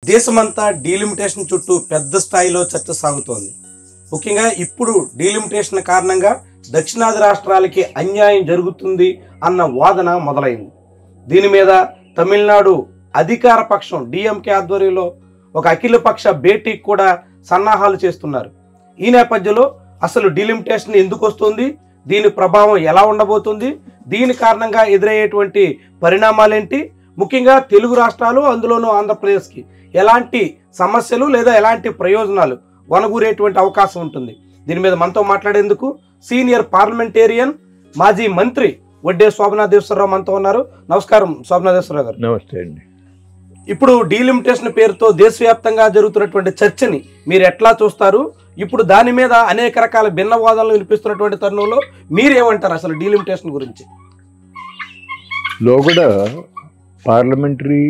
దేశమంతా డీలిమిటేషన్ చుట్టూ పెద్ద స్థాయిలో చర్చ సాగుతోంది. ముఖ్యంగా ఇప్పుడు డీలిమిటేషన్ కారణంగా దక్షిణాది రాష్ట్రాలకి అన్యాయం జరుగుతుంది అన్న వాదన మొదలైంది. దీని మీద తమిళనాడు అధికార పక్షం డిఎంకే ఆధ్వర్యంలో ఒక అఖిలపక్ష భేటీకి కూడా సన్నాహాలు చేస్తున్నారు. ఈ నేపథ్యంలో అసలు డీలిమిటేషన్ ఎందుకు వస్తుంది, దీని ప్రభావం ఎలా ఉండబోతుంది, దీని కారణంగా ఎదురయ్యేటువంటి పరిణామాలేంటి, ముఖ్యంగా తెలుగు రాష్ట్రాలు అందులోనూ ఆంధ్రప్రదేశ్కి ఎలాంటి సమస్యలు లేదా ఎలాంటి ప్రయోజనాలు వనగూరేటువంటి అవకాశం ఉంటుంది. దీని మీద మనతో మాట్లాడేందుకు సీనియర్ పార్లమెంటేరియన్ మాజీ మంత్రి వడ్డే శోభనాథేశ్వరరావు మనతో ఉన్నారు. నమస్కారం శోభనాథేశ్వరరావు గారు. నమస్తే అండి. ఇప్పుడు డీలిమిటేషన్ పేరుతో దేశవ్యాప్తంగా జరుగుతున్నటువంటి చర్చని మీరు ఎట్లా చూస్తారు? ఇప్పుడు దాని మీద అనేక రకాల భిన్న వాదనలు వినిపిస్తున్నటువంటి తరుణంలో మీరేమంటారు అసలు డీలిమిటేషన్ గురించి? లోగడ పార్లమెంటరీ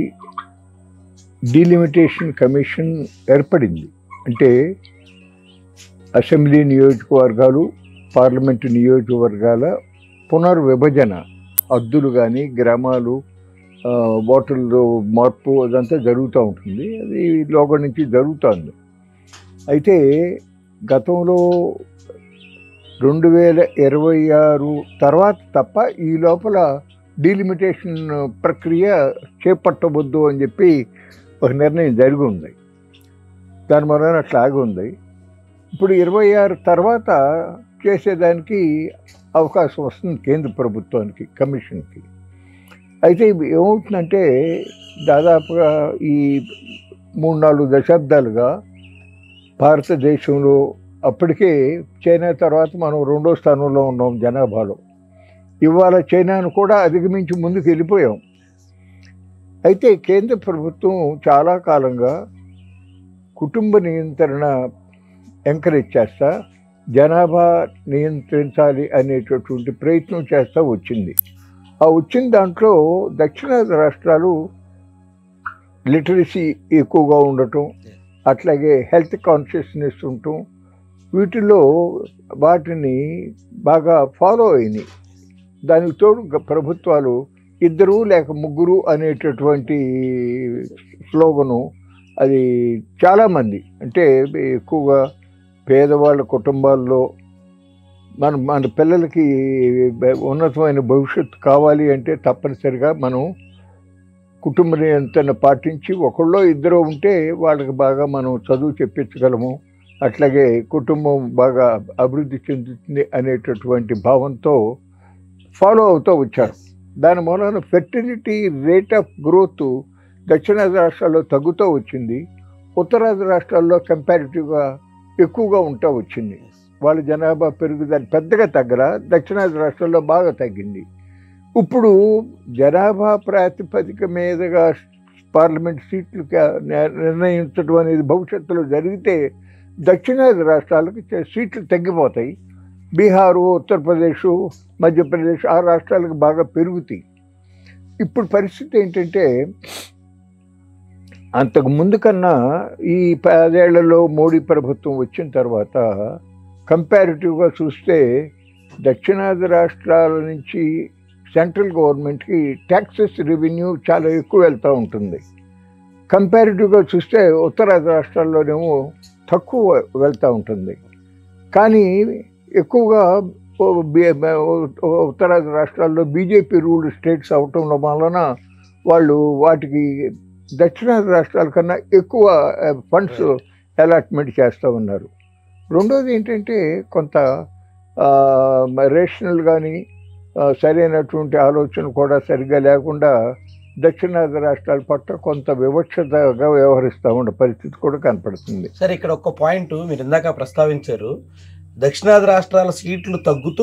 డీలిమిటేషన్ కమిషన్ ఏర్పడింది. అంటే అసెంబ్లీ నియోజకవర్గాలు, పార్లమెంటు నియోజకవర్గాల పునర్విభజన, అద్దులు కానీ గ్రామాలు, ఓటర్లు మార్పు అదంతా జరుగుతూ ఉంటుంది. అది లోగడ నుంచి జరుగుతుంది. అయితే గతంలో 2026 తర్వాత తప్ప ఈ లోపల డీలిమిటేషన్ ప్రక్రియ చేపట్టవద్దు అని చెప్పి ఒక నిర్ణయం జరిగి ఉంది. దాని వలన అట్లాగే ఉంది. ఇప్పుడు 26 తర్వాత చేసేదానికి అవకాశం వస్తుంది కేంద్ర ప్రభుత్వానికి, కమిషన్కి. అయితే ఏమవుతుందంటే దాదాపుగా ఈ 3-4 దశాబ్దాలుగా భారతదేశంలో అప్పటికే చైనా తర్వాత మనం 2వ స్థానంలో ఉన్నాం జనాభాలో. ఇవాళ చైనాను కూడా అధిగమించి ముందుకు వెళ్ళిపోయాం. అయితే కేంద్ర ప్రభుత్వం చాలా కాలంగా కుటుంబ నియంత్రణ ఎంకరేజ్ చేస్తా, జనాభా నియంత్రించాలి అనేటటువంటి ప్రయత్నం చేస్తూ వచ్చింది. ఆ వచ్చిన దాంట్లో దక్షిణాది రాష్ట్రాలు లిటరసీ ఎక్కువగా ఉండటం, అట్లాగే హెల్త్ కాన్షియస్నెస్ ఉండటం, వీటిలో వాటిని బాగా ఫాలో అయినాయి. దానికి తోడు ప్రభుత్వాలు 2 లేక 3 అనేటటువంటి స్లోగను, అది చాలామంది అంటే ఎక్కువగా పేదవాళ్ళ కుటుంబాల్లో మన పిల్లలకి ఉన్నతమైన భవిష్యత్తు కావాలి అంటే తప్పనిసరిగా మనం కుటుంబ నియంత్రణ పాటించి 1-2 ఉంటే వాళ్ళకి బాగా మనం చదువు చెప్పించగలము, అట్లాగే కుటుంబం బాగా అభివృద్ధి చెందుతుంది అనేటటువంటి భావంతో ఫాలో అవుతూ వచ్చారు. దాని మూలన ఫెర్టిలిటీ రేట్ ఆఫ్ గ్రోత్ దక్షిణాది రాష్ట్రాల్లో తగ్గుతూ వచ్చింది, ఉత్తరాది రాష్ట్రాల్లో కంపారిటివ్గా ఎక్కువగా ఉంటూ వచ్చింది. వాళ్ళ జనాభా పెరుగుదల పెద్దగా తగ్గల, దక్షిణాది రాష్ట్రాల్లో బాగా తగ్గింది. ఇప్పుడు జనాభా ప్రాతిపదిక మీదుగా పార్లమెంట్ సీట్లు నిర్ణయించడం అనేది భవిష్యత్తులో జరిగితే దక్షిణాది రాష్ట్రాలకు సీట్లు తగ్గిపోతాయి. బీహారు, ఉత్తరప్రదేశ్, మధ్యప్రదేశ్ ఆ రాష్ట్రాలకు బాగా పెరుగుతాయి. ఇప్పుడు పరిస్థితి ఏంటంటే అంతకు ముందు కన్నా ఈ 10 ఏళ్లలో మోడీ ప్రభుత్వం వచ్చిన తర్వాత కంపారిటివ్గా చూస్తే దక్షిణాది రాష్ట్రాల నుంచి సెంట్రల్ గవర్నమెంట్కి ట్యాక్సెస్ రెవెన్యూ చాలా ఎక్కువ వెళ్తూ ఉంటుంది. కంపారిటివ్గా చూస్తే ఉత్తరాది రాష్ట్రాల్లోనేమో తక్కువ వెళ్తూ ఉంటుంది. కానీ ఎక్కువగా ఉత్తరాది రాష్ట్రాల్లో బీజేపీ రూల్డ్ స్టేట్స్ అవటం వలన వాళ్ళు వాటికి దక్షిణాది రాష్ట్రాల కన్నా ఎక్కువ ఫండ్స్ అలాట్మెంట్ చేస్తూ ఉన్నారు. రెండోది ఏంటంటే కొంత రేషనల్ కానీ సరైనటువంటి ఆలోచన కూడా సరిగ్గా లేకుండా దక్షిణాది రాష్ట్రాల పట్ల కొంత వివక్షతగా వ్యవహరిస్తూ ఉన్న పరిస్థితి కూడా కనపడుతుంది. సరే, ఇక్కడ ఒక పాయింట్ మీరు ఇందాక ప్రస్తావించారు, దక్షిణాది రాష్ట్రాల సీట్లు తగ్గుతూ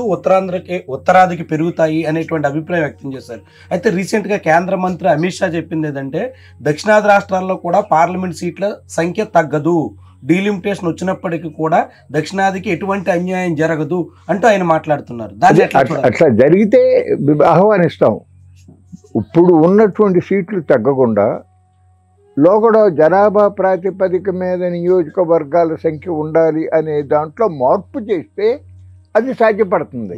ఉత్తరాదికి పెరుగుతాయి అనేటువంటి అభిప్రాయం వ్యక్తం చేశారు. అయితే రీసెంట్గా కేంద్ర మంత్రి అమిత్ షా చెప్పింది ఏంటంటే దక్షిణాది రాష్ట్రాల్లో కూడా పార్లమెంట్ సీట్ల సంఖ్య తగ్గదు, డీలిమిటేషన్ వచ్చినప్పటికీ కూడా దక్షిణాదికి ఎటువంటి అన్యాయం జరగదు అంటూ ఆయన మాట్లాడుతున్నారు. అట్లా జరిగితే ఆహ్వానిస్తాం. ఇప్పుడు ఉన్నటువంటి సీట్లు తగ్గకుండా లోగడ జనాభా ప్రాతిపదిక మీద నియోజకవర్గాల సంఖ్య ఉండాలి అనే దాంట్లో మార్పు చేస్తే అది సాధ్యపడుతుంది.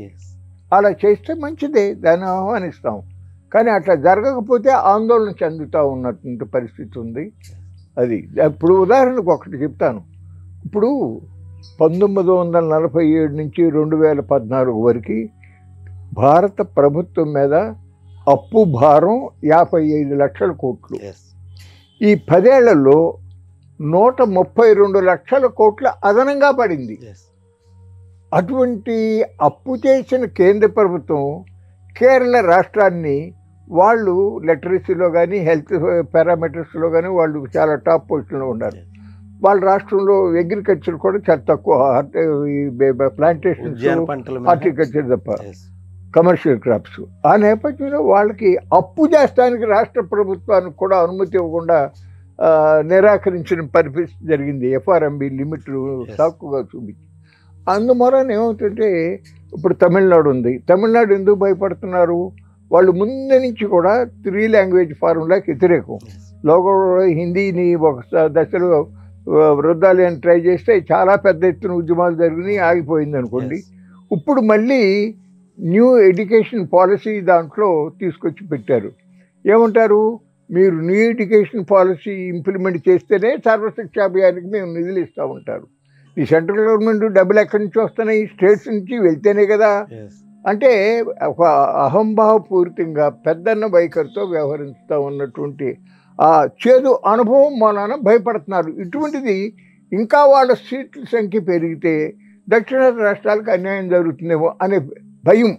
అలా చేస్తే మంచిదే, దాన్ని ఆహ్వానిస్తాం. కానీ అట్లా జరగకపోతే ఆందోళన చెందుతూ ఉన్నటువంటి పరిస్థితి ఉంది. అది ఇప్పుడు ఉదాహరణకు ఒకటి చెప్తాను. ఇప్పుడు 1947 నుంచి 2014 వరకు భారత ప్రభుత్వం మీద అప్పు భారం 55 లక్షల కోట్లు. ఈ 10 ఏళ్లలో 132 లక్షల కోట్ల అదనంగా పడింది. అటువంటి అప్పు చేసిన కేంద్ర ప్రభుత్వం కేరళ రాష్ట్రాన్ని వాళ్ళు లిటరసీలో కానీ హెల్త్ పారామీటర్స్లో కానీ వాళ్ళు చాలా టాప్ పొజిషన్లో ఉన్నారు. వాళ్ళ రాష్ట్రంలో అగ్రికల్చర్ కూడా చాలా తక్కువ, ప్లాంటేషన్స్ హార్టికల్చర్ తప్ప కమర్షియల్ క్రాప్స్. ఆ నేపథ్యంలో వాళ్ళకి అప్పు చేస్తానికి రాష్ట్ర ప్రభుత్వానికి కూడా అనుమతి ఇవ్వకుండా నిరాకరించిన పరిస్థితి జరిగింది. ఎఫ్ఆర్ఎంబి లిమిట్లు తక్కువగా చూపించి. అందువలన ఏమవుతుంటే ఇప్పుడు తమిళనాడు ఉంది. తమిళనాడు ఎందుకు భయపడుతున్నారు? వాళ్ళు ముందు నుంచి కూడా 3 లాంగ్వేజ్ ఫార్ములాకి వ్యతిరేకం. లోకంలో హిందీని ఒక దశలో వృద్ధాలు అని ట్రై చేస్తే చాలా పెద్ద ఎత్తున ఉద్యమాలు జరిగినాయి, ఆగిపోయింది అనుకోండి. ఇప్పుడు మళ్ళీ న్యూ ఎడ్యుకేషన్ పాలసీ దాంట్లో తీసుకొచ్చి పెట్టారు. ఏమంటారు? మీరు న్యూ ఎడ్యుకేషన్ పాలసీ ఇంప్లిమెంట్ చేస్తేనే సర్వశిక్షా అభియానికి మేము నిధులు ఇస్తూ ఉంటారు. ఈ సెంట్రల్ గవర్నమెంట్ డబ్బులు ఎక్కడి నుంచి వస్తున్నాయి? స్టేట్స్ నుంచి వెళ్తేనే కదా. అంటే ఒక అహంభావపూరితంగా పెద్దన్న వైఖరితో వ్యవహరిస్తూ ఉన్నటువంటి ఆ చేదు అనుభవం మూలాన భయపడుతున్నారు. ఇటువంటిది ఇంకా వాళ్ళ సీట్ల సంఖ్య పెరిగితే దక్షిణాది రాష్ట్రాలకు అన్యాయం జరుగుతుందేమో అనే భయం.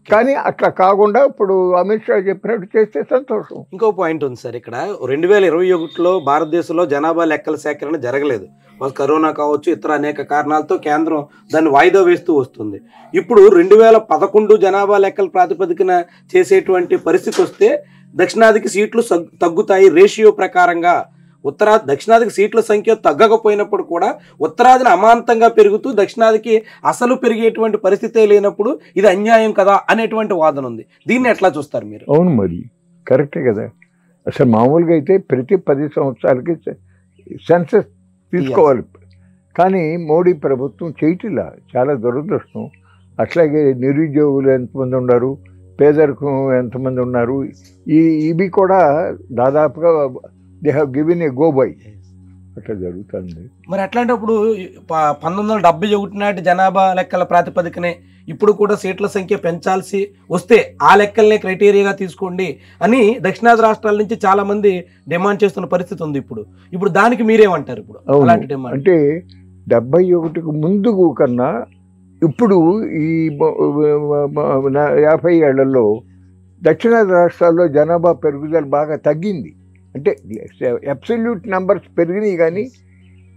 కానీ అట్లా కాకుండా ఇప్పుడు అమిత్ షా చెప్పినట్టు చేస్తే సంతోషం. ఇంకో పాయింట్ ఉంది సార్, ఇక్కడ 2021లో భారతదేశంలో జనాభా లెక్కల సేకరణ జరగలేదు. కరోనా కావచ్చు, ఇతర అనేక కారణాలతో కేంద్రం దాన్ని వాయిదా వేస్తూ వస్తుంది. ఇప్పుడు 2011 జనాభా లెక్కల ప్రాతిపదికన చేసేటువంటి పరిస్థితి వస్తే దక్షిణాదికి సీట్లు తగ్గుతాయి. రేషియో ప్రకారంగా దక్షిణాదికి సీట్ల సంఖ్య తగ్గకపోయినప్పుడు కూడా ఉత్తరాదిని అమాంతంగా పెరుగుతూ దక్షిణాదికి అసలు పెరిగేటువంటి పరిస్థితే లేనప్పుడు ఇది అన్యాయం కదా అనేటువంటి వాదన ఉంది. దీన్ని ఎట్లా చూస్తారు మీరు? అవును, మరి కరెక్టే కదా. అసలు మామూలుగా అయితే ప్రతి 10 సంవత్సరాలకి సెన్సస్ తీసుకోవాలి. కానీ మోడీ ప్రభుత్వం చేయటిలా, చాలా దురదృష్టం. అట్లాగే నిరుద్యోగులు ఎంతమంది ఉన్నారు, పేదరికం ఎంతమంది ఉన్నారు, ఇవి కూడా దాదాపుగా they have given a go by. అట్లా జరుగుతుంది. మరి అట్లాంటప్పుడు 1971 నాటి జనాభా లెక్కల ప్రాతిపదికనే ఇప్పుడు కూడా సీట్ల సంఖ్య పెంచాల్సి వస్తే ఆ లెక్కలనే క్రైటీరియాగా తీసుకోండి అని దక్షిణాది రాష్ట్రాల నుంచి చాలా మంది డిమాండ్ చేస్తున్న పరిస్థితి ఉంది. ఇప్పుడు దానికి మీరేమంటారు? ఇప్పుడు అలాంటి డిమాండ్ అంటే 71కు ముందు కన్నా ఇప్పుడు ఈ 50 ఏళ్లలో దక్షిణాది రాష్ట్రాల్లో జనాభా పెరుగుదల బాగా తగ్గింది. అంటే అబ్సల్యూట్ నెంబర్స్ పెరిగినాయి కానీ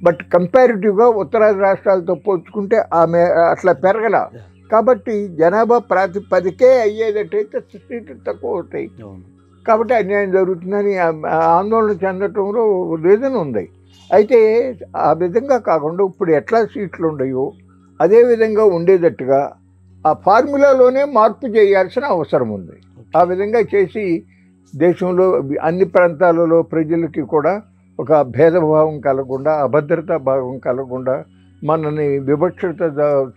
బట్ కంపారిటివ్గా ఉత్తరాది రాష్ట్రాలతో పోల్చుకుంటే ఆమె అట్లా పెరగల. కాబట్టి జనాభా ప్రాతిపదికే అయ్యేటట్టయితే సీట్లు తక్కువ అవుతాయి. కాబట్టి అన్యాయం జరుగుతుందని ఆందోళన చెందటంలో రీజన్ ఉంది. అయితే ఆ విధంగా కాకుండా ఇప్పుడు ఎట్లా సీట్లు ఉన్నాయో అదే విధంగా ఉండేటట్టుగా ఆ ఫార్ములాలోనే మార్పు చేయాల్సిన అవసరం ఉంది. ఆ విధంగా చేసి దేశంలో అన్ని ప్రాంతాలలో ప్రజలకి కూడా ఒక భేదభావం కలగకుండా, అభద్రతా భావం కలగకుండా, మనని వివక్షత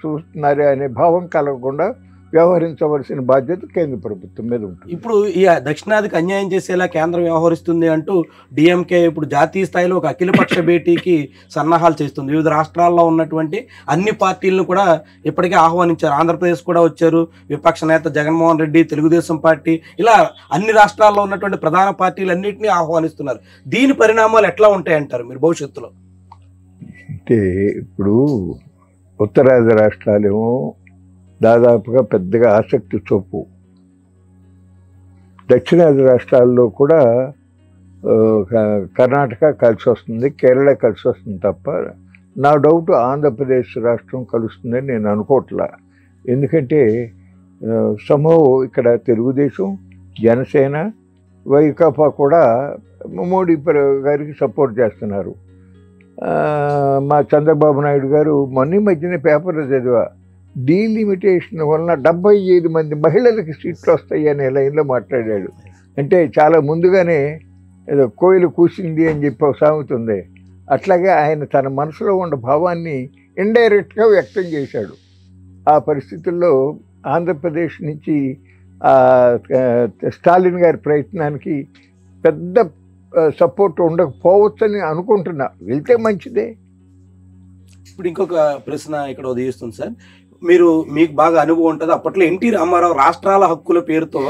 చూస్తున్నారే అనే భావం కలగకుండా వ్యవహరించవలసిన బాధ్యత కేంద్ర ప్రభుత్వం మీద ఉంటుంది. ఇప్పుడు ఈ దక్షిణాదికి అన్యాయం చేసేలా కేంద్రం వ్యవహరిస్తుంది అంటూ డిఎంకే ఇప్పుడు జాతీయ స్థాయిలో ఒక అఖిలపక్ష భేటీకి సన్నాహాలు చేస్తుంది. వివిధ రాష్ట్రాల్లో ఉన్నటువంటి అన్ని పార్టీలను కూడా ఇప్పటికే ఆహ్వానించారు. ఆంధ్రప్రదేశ్ కూడా వచ్చారు. విపక్ష నేత జగన్మోహన్ రెడ్డి, తెలుగుదేశం పార్టీ, ఇలా అన్ని రాష్ట్రాల్లో ఉన్నటువంటి ప్రధాన పార్టీలన్నింటినీ ఆహ్వానిస్తున్నారు. దీని పరిణామాలు ఎట్లా ఉంటాయంటారు మీరు భవిష్యత్తులో? అంటే ఇప్పుడు ఉత్తరాది రాష్ట్రాలేమో దాదాపుగా పెద్దగా ఆసక్తి చూపు. దక్షిణాది రాష్ట్రాల్లో కూడా కర్ణాటక కలిసి వస్తుంది, కేరళ కలిసి వస్తుంది తప్ప నా డౌట్ ఆంధ్రప్రదేశ్ రాష్ట్రం కలుస్తుందని నేను అనుకోవట్లా. ఎందుకంటే సంభవం ఇక్కడ తెలుగుదేశం, జనసేన, వైకాపా కూడా మోడీ గారికి సపోర్ట్ చేస్తున్నారు. మా చంద్రబాబు నాయుడు గారు మొన్న మధ్యన పేపర్లో చదివా, డీలిమిటేషన్ వలన 75 మంది మహిళలకి సీట్లు వస్తాయి అనే లైన్లో మాట్లాడాడు. అంటే చాలా ముందుగానే ఏదో కోయిలు కూసింది అని చెప్పి ఒక సామెత ఉంది. అట్లాగే ఆయన తన మనసులో ఉన్న భావాన్ని ఇండైరెక్ట్గా వ్యక్తం చేశాడు. ఆ పరిస్థితుల్లో ఆంధ్రప్రదేశ్ నుంచి స్టాలిన్ గారి ప్రయత్నానికి పెద్ద సపోర్ట్ ఉండకపోవచ్చని అనుకుంటున్నా. వెళ్తే మంచిదే. ఇప్పుడు ఇంకొక ప్రశ్న ఇక్కడ ఉదయిస్తుంది సార్. మీకు బాగా అనుభవం ఉంటుంది. అప్పట్లో ఎన్టీ రామారావు రాష్ట్రాల హక్కుల పేరుతో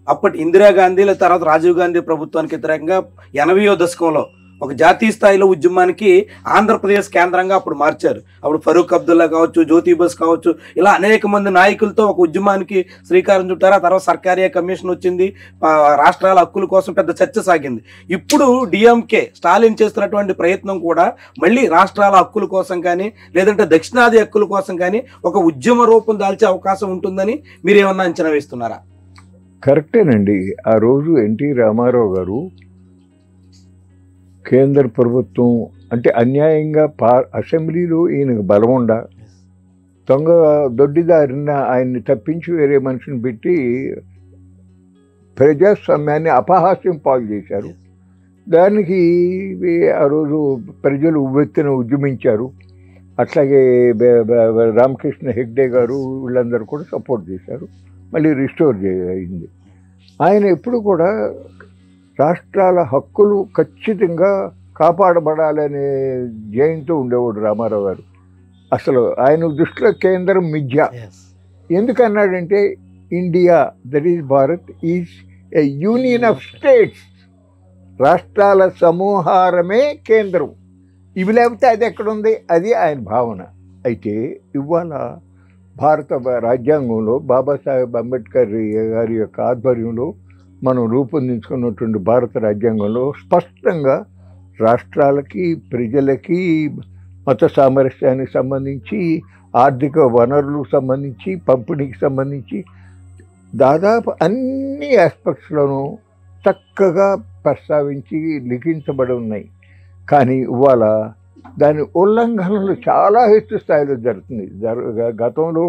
అప్పటి ఇందిరాగాంధీ తర్వాత రాజీవ్ గాంధీ ప్రభుత్వానికి వ్యతిరేకంగా 80వ దశకంలో ఒక జాతీయ స్థాయిలో ఉద్యమానికి ఆంధ్రప్రదేశ్ కేంద్రంగా అప్పుడు మార్చారు. అప్పుడు ఫరూక్ అబ్దుల్లా కావచ్చు, జ్యోతి బస్ కావచ్చు, ఇలా అనేక మంది నాయకులతో ఒక ఉద్యమానికి శ్రీకారం చుట్టారు. ఆ తర్వాత సర్కారీ కమిషన్ వచ్చింది, రాష్ట్రాల హక్కుల కోసం పెద్ద చర్చ సాగింది. ఇప్పుడు డిఎంకే స్టాలిన్ చేస్తున్నటువంటి ప్రయత్నం కూడా మళ్ళీ రాష్ట్రాల హక్కుల కోసం కానీ లేదంటే దక్షిణాది హక్కుల కోసం కానీ ఒక ఉద్యమ రూపం దాల్చే అవకాశం ఉంటుందని మీరేమన్నా అంచనా వేస్తున్నారా? కరెక్టేనండి. ఆ రోజు ఎన్టీ రామారావు గారు కేంద్ర ప్రభుత్వం అంటే అన్యాయంగా అసెంబ్లీలో ఈయనకు బలం ఉండ దొడ్డిదారిన ఆయన్ని తప్పించి వేరే మనిషిని పెట్టి ప్రజాస్వామ్యాన్ని అపహాస్యం పాలు చేశారు. దానికి ఆ రోజు ప్రజలు ఉవ్వెత్తున ఉద్యమించారు. అట్లాగే రామకృష్ణ హెగ్డే గారు వీళ్ళందరూ కూడా సపోర్ట్ చేశారు. మళ్ళీ రిస్టోర్ అయింది. ఆయన ఎప్పుడు కూడా రాష్ట్రాల హక్కులు ఖచ్చితంగా కాపాడబడాలనే ధ్యేయంతో ఉండేవాడు రామారావు గారు. అసలు ఆయన దృష్టిలో కేంద్రం మిథ్య. ఎందుకన్నాడంటే India, that is Bharat, is a union of states. రాష్ట్రాల సమూహారమే కేంద్రం. ఇవి లేకపోతే అది ఎక్కడుంది? అది ఆయన భావన. అయితే ఇవాళ భారత రాజ్యాంగంలో బాబాసాహెబ్ అంబేద్కర్ గారి యొక్క ఆధ్వర్యంలో మనం రూపొందించుకున్నటువంటి భారత రాజ్యాంగంలో స్పష్టంగా రాష్ట్రాలకి, ప్రజలకి, మత సామరస్యానికి సంబంధించి, ఆర్థిక వనరులకు సంబంధించి, పంపిణీకి సంబంధించి దాదాపు అన్ని ఆస్పెక్ట్స్లోనూ చక్కగా ప్రస్తావించి లిఖించబడి ఉన్నాయి. కానీ ఇవాళ దాని ఉల్లంఘనలు చాలా హెచ్చు స్థాయిలో జరుగుతుంది. గతంలో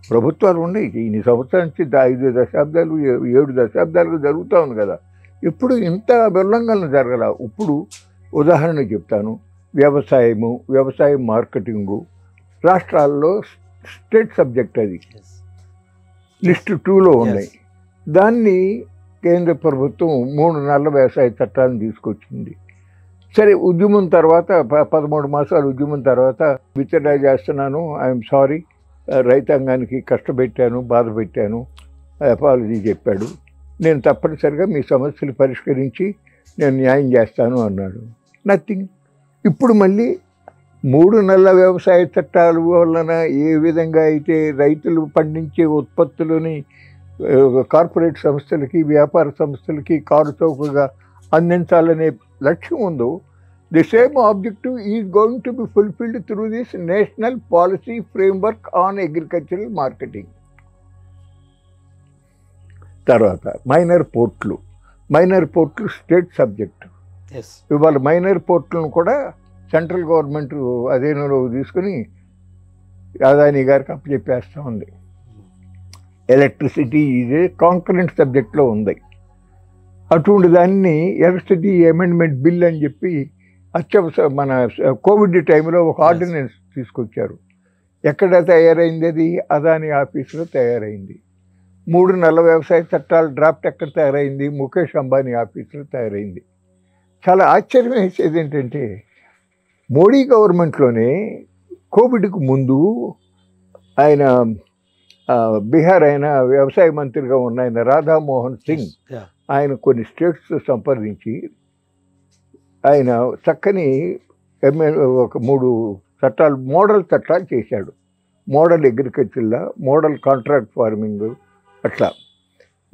ప్రభుత్వాలు ఉన్నాయి. ఇన్ని సంవత్సరాల నుంచి 5 దశాబ్దాలు 7 దశాబ్దాలుగా జరుగుతూ ఉంది కదా. ఇప్పుడు ఇంత ఉల్లంఘనలు జరగల. ఇప్పుడు ఉదాహరణ చెప్తాను. వ్యవసాయం మార్కెటింగు రాష్ట్రాల్లో స్టేట్ సబ్జెక్ట్, అది లిస్ట్ 2లో ఉన్నాయి. దాన్ని కేంద్ర ప్రభుత్వం 3 నెలల వ్యవసాయ చట్టాలను తీసుకొచ్చింది. సరే, ఉద్యమం తర్వాత 13 మాసాలు ఉద్యమం తర్వాత విత్డ్రా చేస్తున్నాను, ఐఎమ్ సారీ, రైతాంగానికి కష్టపెట్టాను, బాధ పెట్టాను, అపాలజీ చెప్పాడు. నేను తప్పనిసరిగా మీ సమస్యలు పరిష్కరించి నేను న్యాయం చేస్తాను అన్నాడు. నథింగ్. ఇప్పుడు మళ్ళీ 3 నెలల వ్యవసాయ చట్టాల వలన ఏ విధంగా అయితే రైతులు పండించే ఉత్పత్తులని కార్పొరేట్ సంస్థలకి, వ్యాపార సంస్థలకి కారు చౌకగా అందించాలనే లక్ష్యం ఉందో, the same objective is going to be fulfilled through this national policy framework on agricultural marketing. తర్వాత మైనర్ పోర్ట్లు స్టేట్ సబ్జెక్ట్. ఇవాళ మైనర్ పోర్ట్లను కూడా సెంట్రల్ గవర్నమెంట్ అధీనంలో తీసుకుని అదానీ గారికి అప్పచెప్పేస్తూ ఉంది. ఎలక్ట్రిసిటీ ఈజ్ కాంకరెంట్ సబ్జెక్ట్లో ఉంది. అటువంటి దాన్ని ఎలక్ట్రిసిటీ అమెండ్మెంట్ బిల్ అని చెప్పి మన కోవిడ్ టైంలో ఒక ఆర్డినెన్స్ తీసుకొచ్చారు. ఎక్కడ తయారైంది? అది అదానీ ఆఫీసులో తయారైంది. 3 నెలల వ్యవసాయ చట్టాల డ్రాఫ్ట్ ఎక్కడ తయారైంది? ముఖేష్ అంబానీ ఆఫీసులో తయారైంది. చాలా ఆశ్చర్యం వేసేది ఏంటంటే, మోడీ గవర్నమెంట్లోనే కోవిడ్కు ముందు ఆయన బీహార్ ఆయన వ్యవసాయ మంత్రిగా ఉన్న ఆయన రాధామోహన్ సింగ్, ఆయన కొన్ని స్టేట్స్ సంప్రదించి ఆయన చక్కని ఒక 3 చట్టాలు, మోడల్ చట్టాలు చేశాడు. మోడల్ అగ్రికల్చర్లా, మోడల్ కాంట్రాక్ట్ ఫార్మింగ్, అట్లా.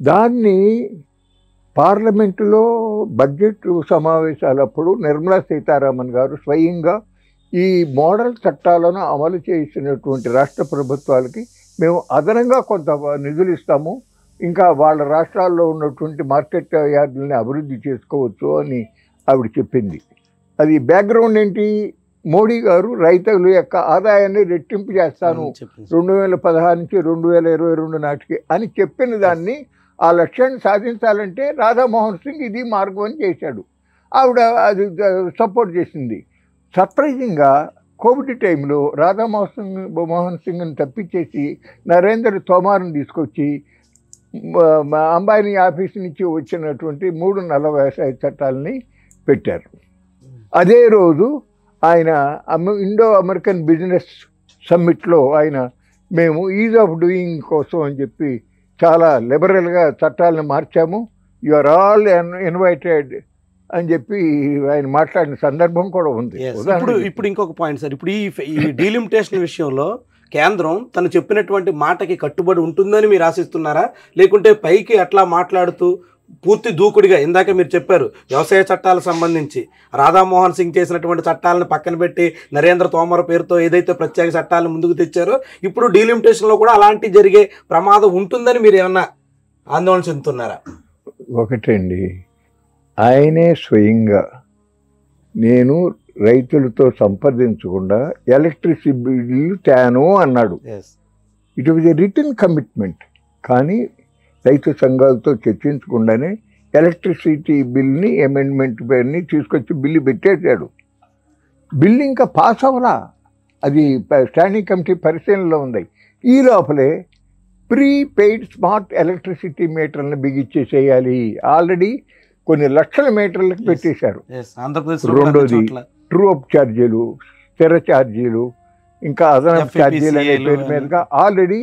దాన్ని పార్లమెంటులో బడ్జెట్ సమావేశాలప్పుడు నిర్మలా సీతారామన్ గారు స్వయంగా ఈ మోడల్ చట్టాలను అమలు చేసినటువంటి రాష్ట్ర ప్రభుత్వాలకి మేము అదనంగా కొంత నిధులు ఇస్తాము, ఇంకా వాళ్ళ రాష్ట్రాల్లో ఉన్నటువంటి మార్కెట్ యార్డులని అభివృద్ధి చేసుకోవచ్చు అని ఆవిడ చెప్పింది. అది బ్యాక్గ్రౌండ్ ఏంటి? మోడీ గారు రైతుల యొక్క ఆదాయాన్ని రెట్టింపు చేస్తాను 2016 నుంచి 2022 నాటికి అని చెప్పిన దాన్ని, ఆ లక్ష్యాన్ని సాధించాలంటే రాధామోహన్ సింగ్ ఇది మార్గం అని చేశాడు. ఆవిడ అది సపోర్ట్ చేసింది. సర్ప్రైజింగ్గా కోవిడ్ టైంలో రాధామోహన్ సింగ్ని తప్పించేసి నరేంద్ర తోమార్ని తీసుకొచ్చి అంబానీ ఆఫీస్ నుంచి వచ్చినటువంటి 3 నెలల వ్యవసాయ చట్టాలని పెట్టారు. అదే రోజు ఆయన ఇండో అమెరికన్ బిజినెస్ సమ్మిట్లో ఆయన మేము ఈజ్ ఆఫ్ డూయింగ్ కోసం అని చెప్పి చాలా లిబరల్గా చట్టాలను మార్చాము, యు ఆర్ ఆల్ ఇన్వైటెడ్ అని చెప్పి ఆయన మాట్లాడిన సందర్భం కూడా ఉంది. ఇప్పుడు ఇంకొక పాయింట్ సార్, ఇప్పుడు ఈ డీలిమిటేషన్ విషయంలో కేంద్రం తను చెప్పినటువంటి మాటకి కట్టుబడి ఉంటుందని మీరు ఆశిస్తున్నారా, లేకుంటే పైకి అట్లా మాట్లాడుతూ పూర్తి దూకుడిగా, ఇందాక మీరు చెప్పారు వ్యవసాయ చట్టాలకు సంబంధించి రాధామోహన్ సింగ్ చేసినటువంటి చట్టాలను పక్కన పెట్టి నరేంద్ర తోమర్ పేరుతో ఏదైతే ప్రత్యేక చట్టాలను ముందుకు తెచ్చారో ఇప్పుడు డీలిమిటేషన్లో కూడా అలాంటి జరిగే ప్రమాదం ఉంటుందని మీరు ఏమన్నా ఆందోళన చెందుతున్నారా? ఒకటండి, ఆయనే స్వయంగా నేను రైతులతో సంప్రదించకుండా ఎలక్ట్రిసిటీ బిల్లు తేను అన్నాడు. It was a written commitment. కానీ రైతు సంఘాలతో చర్చించకుండానే ఎలక్ట్రిసిటీ బిల్ని అమెండ్మెంట్ పేరుని తీసుకొచ్చి బిల్లు పెట్టేశాడు. బిల్లు ఇంకా పాస్ అవ్వలా, అది స్టాండింగ్ కమిటీ పరిశీలనలో ఉంది. ఈ లోపలే ప్రీపెయిడ్ స్మార్ట్ ఎలక్ట్రిసిటీ మీటర్లను బిగిచ్చేసేయాలి. ఆల్రెడీ కొన్ని లక్షల మీటర్లకు పెట్టేశారు. రెండోది ట్రూ అప్ ఛార్జీలు, స్థిర ఛార్జీలు, ఇంకా అదనపు ఛార్జీలు అనే పేరు మీదుగా ఆల్రెడీ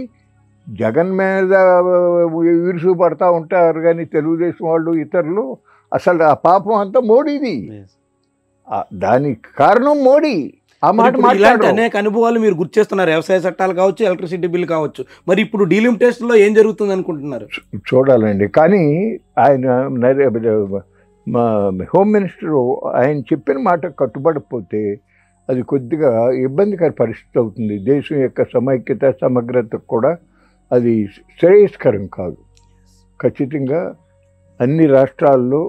జగన్ మీద ఈర్షు పడతా ఉంటారు. కానీ తెలుగుదేశం వాళ్ళు ఇతరులు అసలు ఆ పాపం అంతా మోడీది, దానికి కారణం మోడీ. ఆ మాట ఇలాంటి అనేక అనుభవాలు మీరు గుర్తు చేస్తున్నారు, వ్యవసాయ చట్టాలు కావచ్చు, ఎలక్ట్రిసిటీ బిల్ కావచ్చు. మరి ఇప్పుడు డీలిమిటేషన్లో ఏం జరుగుతుంది అనుకుంటున్నారు? చూడాలండి. కానీ ఆయన మా హోమ్ మినిస్టర్ ఆయన చెప్పిన మాట కట్టుబడిపోతే అది కొద్దిగా ఇబ్బందికర పరిస్థితి అవుతుంది. దేశం యొక్క సమైక్యత సమగ్రతకు కూడా అది శ్రేయస్కరం కాదు. ఖచ్చితంగా అన్ని రాష్ట్రాల్లో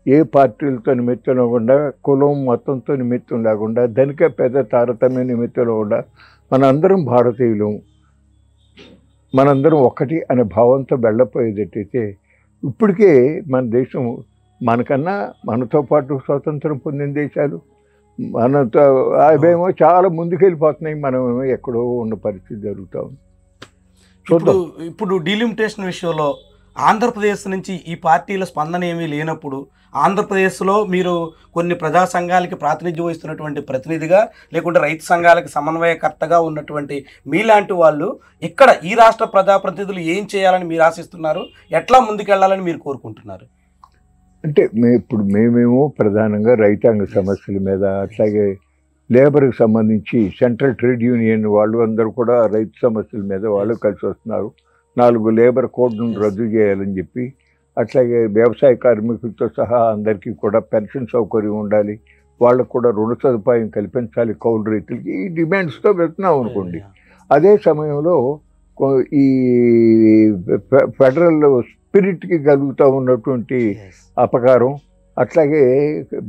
ఏ పార్టీలతో నిమిత్తం లేకుండా, కులం మతంతో నిమిత్తం లేకుండా, ధనిక పెద్ద తారతమ్య నిమిత్తం లేకుండా మనందరం భారతీయులు, మనందరం ఒకటి అనే భావంతో వెళ్ళపోయేటట్టయితే ఇప్పటికే మన దేశం మనకన్నా మనతో పాటు స్వాతంత్రం పొందిన దేశాలు మనతో అవేమో చాలా ముందుకెళ్ళిపోతున్నాయి, మనమేమో ఎక్కడో ఉన్న పరిస్థితి జరుగుతూ ఉంది. ఇప్పుడు డీలిమిటేషన్ విషయంలో ఆంధ్రప్రదేశ్ నుంచి ఈ పార్టీల స్పందన ఏమీ లేనప్పుడు ఆంధ్రప్రదేశ్లో మీరు కొన్ని ప్రజా సంఘాలకి ప్రాతినిధ్యం వహిస్తున్నటువంటి ప్రతినిధిగా, లేకుంటే రైతు సంఘాలకి సమన్వయకర్తగా ఉన్నటువంటి మీలాంటి వాళ్ళు ఇక్కడ ఈ రాష్ట్ర ప్రజాప్రతినిధులు ఏం చేయాలని మీరు ఆశిస్తున్నారు, ఎట్లా ముందుకెళ్లాలని మీరు కోరుకుంటున్నారు? అంటే ఇప్పుడు మేమేమో ప్రధానంగా రైతాంగ సమస్యల మీద, అట్లాగే లేబర్కి సంబంధించి సెంట్రల్ ట్రేడ్ యూనియన్ వాళ్ళు అందరూ కూడా రైతు సమస్యల మీద వాళ్ళు కలిసి వస్తున్నారు. 4 లేబర్ కోడ్లను రద్దు చేయాలని చెప్పి, అట్లాగే వ్యవసాయ కార్మికులతో సహా అందరికీ కూడా పెన్షన్ సౌకర్యం ఉండాలి, వాళ్ళకు కూడా రుణ సదుపాయం కల్పించాలి కౌలు రైతులకి, ఈ డిమాండ్స్తో వెళ్తున్నాం అనుకోండి. అదే సమయంలో ఈ ఫెడరల్ స్పిరిట్కి కలుగుతూ ఉన్నటువంటి అపకారం, అట్లాగే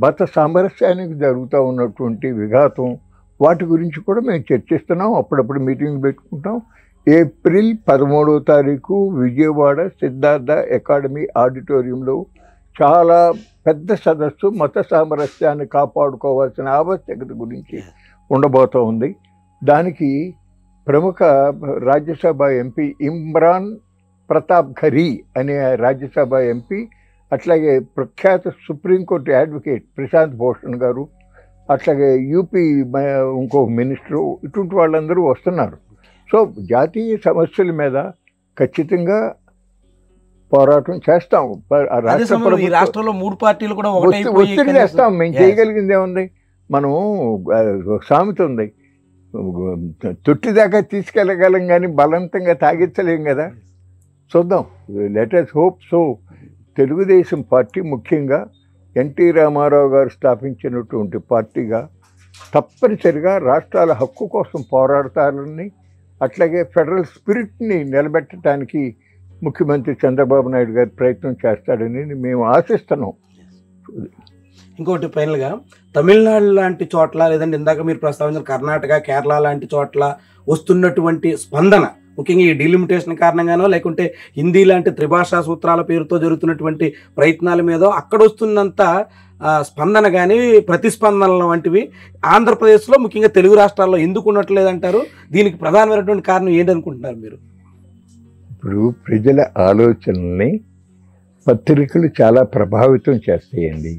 మత సామరస్యానికి జరుగుతూ ఉన్నటువంటి విఘాతం, వాటి గురించి కూడా మేము చర్చిస్తున్నాం. అప్పుడప్పుడు మీటింగ్ పెట్టుకుంటాం. ఏప్రిల్ 13వ తారీఖు విజయవాడ సిద్ధార్థ అకాడమీ ఆడిటోరియంలో చాలా పెద్ద సదస్సు మత సామరస్యాన్ని కాపాడుకోవాల్సిన ఆవశ్యకత గురించి ఉండబోతూ ఉంది. దానికి ప్రముఖ రాజ్యసభ ఎంపీ ఇమ్రాన్ ప్రతాప్ ఘరీ అనే రాజ్యసభ ఎంపీ, అట్లాగే ప్రఖ్యాత సుప్రీంకోర్టు అడ్వకేట్ ప్రశాంత్ భూషణ్ గారు, అట్లాగే యూపీ ఇంకో మినిస్టరు, ఇటువంటి వాళ్ళందరూ వస్తున్నారు. సో జాతీయ సమస్యల మీద ఖచ్చితంగా పోరాటం చేస్తాం. రాష్ట్రంలో 3 పార్టీలు కూడా ఒత్తిడి చేస్తాం. మేము చేయగలిగింది ఏముంది? మనం సామెత ఉంది, తొట్టి దాకా తీసుకెళ్ళగలం కానీ బలవంతంగా తాగించలేం కదా. చూద్దాం, let us hope. So Telugu Desam party ముఖ్యంగా ఎన్టీ రామారావు గారు స్థాపించినటువంటి పార్టీగా తప్పనిసరిగా రాష్ట్రాల హక్కు కోసం పోరాడతారని, అట్లాగే ఫెడరల్ స్పిరిట్ని నిలబెట్టడానికి ముఖ్యమంత్రి చంద్రబాబు నాయుడు గారు ప్రయత్నం చేస్తాడని మేము ఆశిస్తున్నాం. ఇంకోటి ఫైనల్గా, తమిళనాడు లాంటి చోట్ల, లేదంటే ఇందాక మీరు ప్రస్తావించిన కర్ణాటక, కేరళ లాంటి చోట్ల వస్తున్నటువంటి స్పందన, ముఖ్యంగా ఈ డీలిమిటేషన్ కారణంగానో లేకుంటే హిందీ లాంటి త్రిభాషా సూత్రాల పేరుతో జరుగుతున్నటువంటి ప్రయత్నాల మీద అక్కడ వస్తున్నంత స్పందన కానీ ప్రతిస్పందనలు వంటివి ఆంధ్రప్రదేశ్లో ముఖ్యంగా తెలుగు రాష్ట్రాల్లో ఎందుకు ఉండట్లేదంటారు? దీనికి ప్రధానమైనటువంటి కారణం ఏంటనుకుంటున్నారు మీరు? ఇప్పుడు ప్రజల ఆలోచనల్ని పత్రికలు చాలా ప్రభావితం చేస్తాయండి.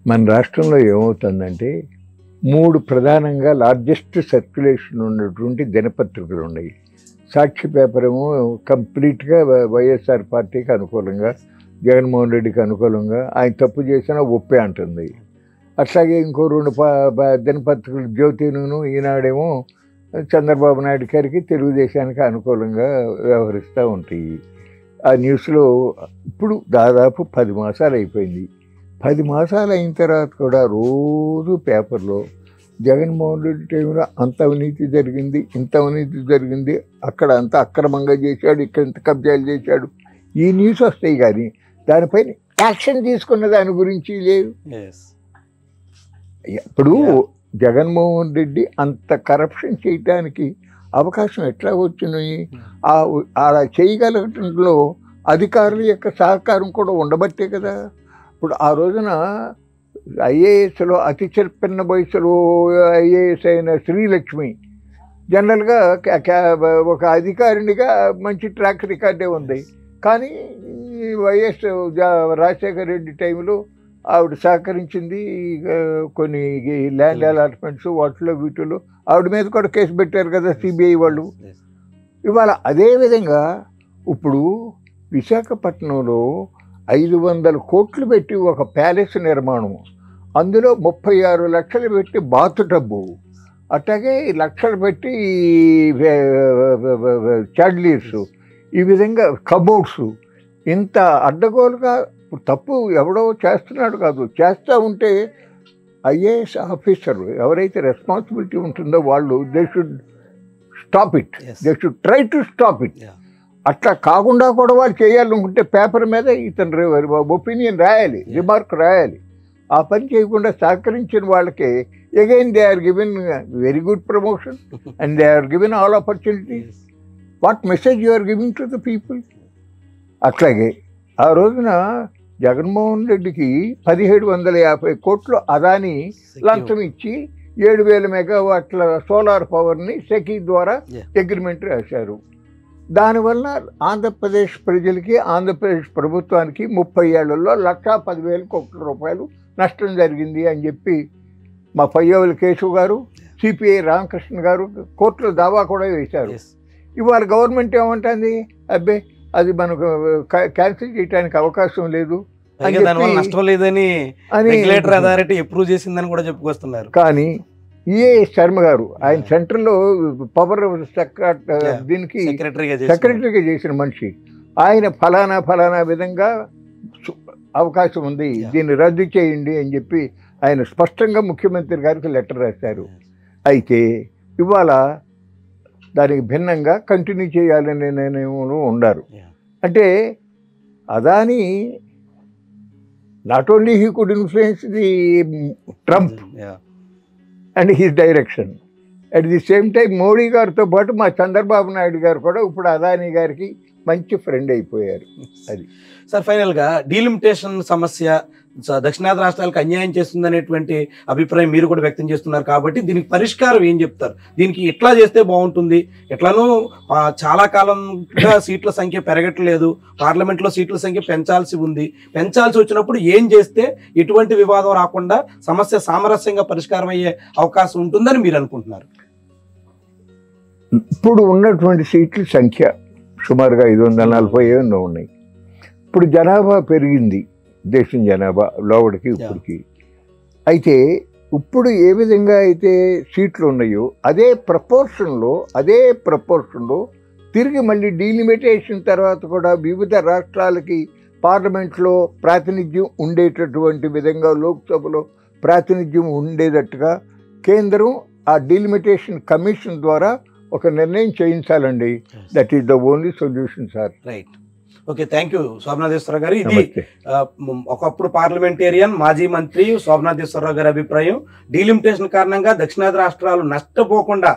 మన రాష్ట్రంలో ఏమవుతుందంటే 3 ప్రధానంగా లార్జెస్ట్ సర్క్యులేషన్ ఉన్నటువంటి దినపత్రికలు ఉన్నాయి. సాక్షి పేపర్ ఏమో కంప్లీట్గా వైఎస్ఆర్ పార్టీకి అనుకూలంగా, జగన్మోహన్ రెడ్డికి అనుకూలంగా, ఆయన తప్పు చేసినా ఒప్పే అంటుంది. అట్లాగే ఇంకో 2 దినపత్రికలు జ్యోతిను, ఈనాడేమో చంద్రబాబు నాయుడు గారికి, తెలుగుదేశానికి అనుకూలంగా వ్యవహరిస్తూ ఉంటాయి. ఆ న్యూస్లో ఇప్పుడు దాదాపు 10 మాసాలు అయిపోయింది. 10 మాసాలు అయిన తర్వాత కూడా రోజు పేపర్లో జగన్మోహన్ రెడ్డి టైంలో అంత అవినీతి జరిగింది, ఇంత అవినీతి జరిగింది, అక్కడ అంత అక్రమంగా చేశాడు, ఇక్కడ ఇంత కబ్జాలు చేశాడు, ఈ న్యూస్ వస్తాయి. కానీ దానిపైన యాక్షన్ తీసుకున్న దాని గురించి లేవు. ఇప్పుడు జగన్మోహన్ రెడ్డి అంత కరప్షన్ చేయటానికి అవకాశం ఎట్లా వచ్చినాయి? అలా చేయగలగటంలో అధికారుల యొక్క సహకారం కూడా ఉండబట్టే కదా. ఇప్పుడు ఆ రోజున ఐఏఎస్లో అతి చిన్న వయసులో ఐఏఎస్ అయిన శ్రీలక్ష్మి జనరల్గా ఒక అధికారినిగా మంచి ట్రాక్ రికార్డే ఉంది. కానీ వైఎస్ రాజశేఖర రెడ్డి టైంలో ఆవిడ సహకరించింది. కొన్ని ల్యాండ్ అలాట్మెంట్స్ వాటిలో వీటిలో ఆవిడ మీద కూడా కేసు పెట్టారు కదా సిబిఐ వాళ్ళు. ఇవాళ అదేవిధంగా ఇప్పుడు విశాఖపట్నంలో 500 కోట్లు పెట్టి ఒక ప్యాలెస్ నిర్మాణం, అందులో 36 లక్షలు పెట్టి బాత్ టబ్బు, అట్లాగే లక్షలు పెట్టి చాడ్లీర్స్, ఈ విధంగా కబోర్డ్స్, ఇంత అడ్డగోలుగా తప్పు ఎవడో చేస్తున్నాడు కాదు, చేస్తూ ఉంటే ఐఏఎస్ ఆఫీసర్ ఎవరైతే రెస్పాన్సిబిలిటీ ఉంటుందో వాళ్ళు they should stop it, they should try to stop it. అట్లా కాకుండా కూడా వాళ్ళు చేయాలనుకుంటే పేపర్ మీద ఇతను ఒపీనియన్ రాయాలి, రిమార్క్ రాయాలి. ఆ పని చేయకుండా సహకరించిన వాళ్ళకి again they are given very good promotion and they are given all opportunities. What message you are giving to the people? అట్లాగే ఆ రోజున జగన్మోహన్ రెడ్డికి 1750 కోట్లు అదాని లంచం ఇచ్చి 7000 మెగావాట్ల సోలార్ పవర్ని సెకీ ద్వారా అగ్రిమెంట్ రాశారు. దానివల్ల ఆంధ్రప్రదేశ్ ప్రజలకి, ఆంధ్రప్రదేశ్ ప్రభుత్వానికి 30 ఏళ్లలో 1,10,000 కోట్ల రూపాయలు నష్టం జరిగింది అని చెప్పి మా పయ్యవల కేశవ్ గారు, సిపిఐ రామకృష్ణ గారు కోర్టులో దావా కూడా వేశారు. ఇవాళ గవర్నమెంట్ ఏమంటుంది, అబ్బే అది మనకు క్యాన్సిల్ చేయడానికి అవకాశం లేదు, నష్టం లేదని రెగ్యులేటర్ అథారిటీ అప్రూవ్ చేసిందని కూడా చెప్పుకొస్తున్నారు. కానీ ఈఏ శర్మ గారు ఆయన సెంట్రల్లో పవర్ దీనికి సెక్రటరీగా చేసిన మనిషి, ఆయన ఫలానా విధంగా అవకాశం ఉంది, దీన్ని రద్దు చేయండి అని చెప్పి ఆయన స్పష్టంగా ముఖ్యమంత్రి గారికి లెటర్ రాశారు. అయితే ఇవాళ దానికి భిన్నంగా కంటిన్యూ చేయాలనే నిర్ణయంలో ఉన్నారు. అంటే Adani not only he could influence the Trump and his direction, at the same time Modi గారితో పాటు మా చంద్రబాబు నాయుడు గారు కూడా ఇప్పుడు అదాని గారికి మంచి ఫ్రెండ్ అయిపోయారు. అది సార్ ఫైనల్గా డీలిమిటేషన్ సమస్య దక్షిణాది రాష్ట్రాలకు అన్యాయం చేస్తుందనేటువంటి అభిప్రాయం మీరు కూడా వ్యక్తం చేస్తున్నారు. కాబట్టి దీనికి పరిష్కారం ఏం చెప్తారు? దీనికి ఎట్లా చేస్తే బాగుంటుంది? ఎట్లానో చాలా కాలంగా సీట్ల సంఖ్య పెరగట్లేదు, పార్లమెంట్లో సీట్ల సంఖ్య పెంచాల్సి ఉంది. పెంచాల్సి వచ్చినప్పుడు ఏం చేస్తే ఎటువంటి వివాదం రాకుండా సమస్య సామరస్యంగా పరిష్కారం అయ్యే అవకాశం ఉంటుందని మీరు అనుకుంటున్నారు? ఇప్పుడు ఉన్నటువంటి సీట్ల సంఖ్య సుమారుగా 548 ఉన్నాయి. ఇప్పుడు జనాభా పెరిగింది, దేశం జనాభా లోవడికి ఇప్పటికి. అయితే ఇప్పుడు ఏ విధంగా అయితే సీట్లు ఉన్నాయో అదే ప్రపోర్షన్లో తిరిగి మళ్ళీ డీలిమిటేషన్ తర్వాత కూడా వివిధ రాష్ట్రాలకి పార్లమెంట్లో ప్రాతినిధ్యం ఉండేటటువంటి విధంగా, లోక్సభలో ప్రాతినిధ్యం ఉండేటట్టుగా కేంద్రం ఆ డీలిమిటేషన్ కమిషన్ ద్వారా ఒక నిర్ణయం చేయించాలండి. That is the only solution sir. Right, okay, thank you Sobhanatheswara Rao గారు. ఇది ఒకప్పుడు పార్లమెంటేరియన్ మాజీ మంత్రి శోభనాథేశ్వరరావు గారి అభిప్రాయం. డీలిమిటేషన్ కారణంగా దక్షిణాది రాష్ట్రాలు నష్టపోకుండా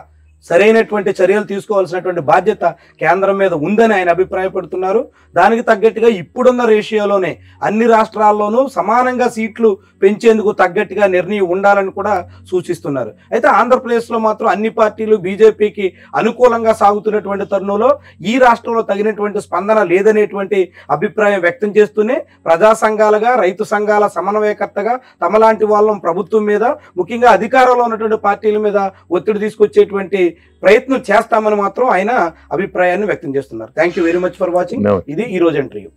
సరైనటువంటి చర్యలు తీసుకోవాల్సినటువంటి బాధ్యత కేంద్రం మీద ఉందని ఆయన అభిప్రాయపడుతున్నారు. దానికి తగ్గట్టుగా ఇప్పుడున్న రేషియోలోనే అన్ని రాష్ట్రాల్లోనూ సమానంగా సీట్లు పెంచేందుకు తగ్గట్టుగా నిర్ణయం ఉండాలని కూడా సూచిస్తున్నారు. అయితే ఆంధ్రప్రదేశ్లో మాత్రం అన్ని పార్టీలు బీజేపీకి అనుకూలంగా సాగుతున్నటువంటి తరుణంలో ఈ రాష్ట్రంలో తగినటువంటి స్పందన లేదనేటువంటి అభిప్రాయం వ్యక్తం చేస్తూనే ప్రజా సంఘాలుగా, రైతు సంఘాల సమన్వయకర్తగా తమలాంటి వాళ్ళం ప్రభుత్వం మీద, ముఖ్యంగా అధికారంలో ఉన్నటువంటి పార్టీల మీద ఒత్తిడి తీసుకొచ్చేటువంటి ప్రయత్నం చేస్తామని మాత్రం ఆయన అభిప్రాయాన్ని వ్యక్తం చేస్తున్నారు. Thank you very much for watching. ఇది ఈ రోజు ఇంటర్వ్యూ.